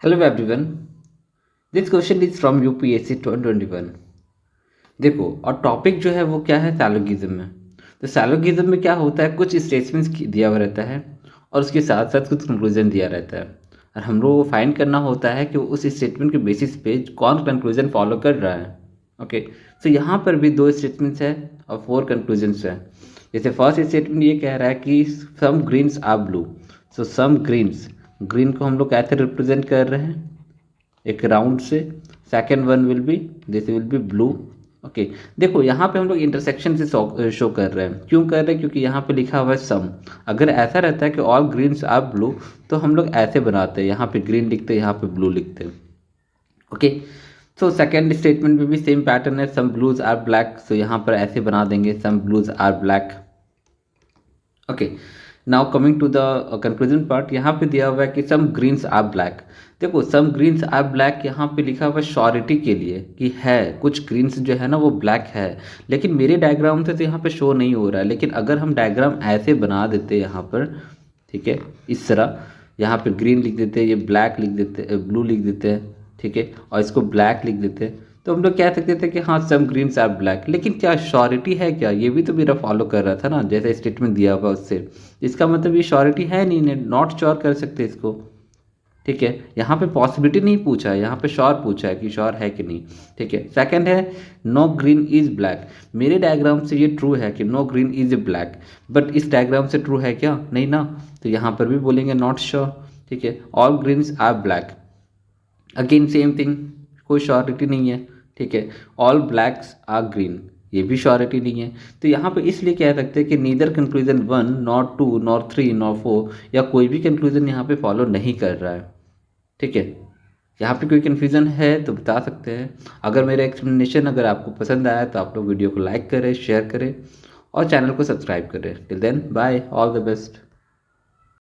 Hello everyone, this question is from UPSC 2021। देखो, और topic जो है वो क्या है, सैलोगिज्म में। तो सैलोगिज्म में क्या होता है, कुछ स्टेटमेंट्स दिया हुआ रहता है और उसके साथ साथ कुछ कंक्लूजन दिया रहता है, और हम लोग को फाइंड करना होता है कि उस स्टेटमेंट के बेसिस पे कौन कंक्लूजन फॉलो कर रहा है। ओके, तो यहाँ पर भी दो स्टेटमेंट्स है और फोर कंक्लूजन्स है। जैसे फर्स्ट स्टेटमेंट ये कह रहा है कि some greens are blue. So some greens, green को हम लोग कैसे रिप्रेजेंट कर रहे हैं, एक राउंड से। Second one will be, this will be blue. Okay, देखो यहाँ पे हम लोग इंटरसेक्शन से शो कर रहे हैं। क्यों कर रहे हैं, क्योंकि यहाँ पे लिखा हुआ है सम। अगर ऐसा रहता है कि ऑल ग्रीन्स आर ब्लू, तो हम लोग ऐसे बनाते हैं, यहाँ पे ग्रीन लिखते हैं, यहाँ पे ब्लू लिखते हैं। ओके, सो सेकेंड स्टेटमेंट में भी सेम पैटर्न है, some blues are black. So यहाँ पर ऐसे बना देंगे, some blues are black. Okay, now coming to the conclusion part, यहाँ पे दिया हुआ है कि सम ग्रीन्स आर ब्लैक। देखो, सम ग्रीन्स आर ब्लैक यहाँ पे लिखा हुआ है श्योरिटी के लिए कि है कुछ ग्रीन्स जो है ना वो ब्लैक है, लेकिन मेरे डायग्राम से तो यहाँ पे शो नहीं हो रहा है। लेकिन अगर हम डायग्राम ऐसे बना देते यहाँ पर, ठीक है, इस तरह यहाँ पे ग्रीन लिख देते हैं, ये ब्लैक लिख देते, ब्लू लिख देते हैं, ठीक है, और इसको ब्लैक लिख देते हैं, तो हम लोग कह सकते थे कि हाँ सम ग्रीन्स आर ब्लैक। लेकिन क्या श्योरिटी है क्या, ये भी तो मेरा फॉलो कर रहा था ना, जैसे स्टेटमेंट दिया हुआ उससे। इसका मतलब ये श्योरिटी है नहीं, नॉट श्योर कर सकते इसको। ठीक है, यहाँ पे पॉसिबिलिटी नहीं पूछा है, यहाँ पे श्योर पूछा है कि श्योर है कि नहीं। ठीक है, सेकंड है नो ग्रीन इज ब्लैक। मेरे डायग्राम से ये ट्रू है कि no green is black, but इस डायग्राम से ट्रू है क्या, नहीं ना, तो यहाँ पर भी बोलेंगे नॉट श्योर। ठीक है, all greens are black, again same thing, कोई श्योरिटी नहीं है। ठीक है, ऑल ब्लैक्स आर ग्रीन, ये भी श्योरिटी नहीं है। तो यहाँ पे इसलिए कह सकते हैं कि neither conclusion one not two not three not four, या कोई भी कंक्लूजन यहाँ पे फॉलो नहीं कर रहा है। ठीक है, यहाँ पे कोई कन्फ्यूज़न है तो बता सकते हैं। अगर मेरा एक्सप्लेनेशन अगर आपको पसंद आया तो आप लोग वीडियो को लाइक करें, शेयर करें और चैनल को सब्सक्राइब करें। Till then bye, all the best.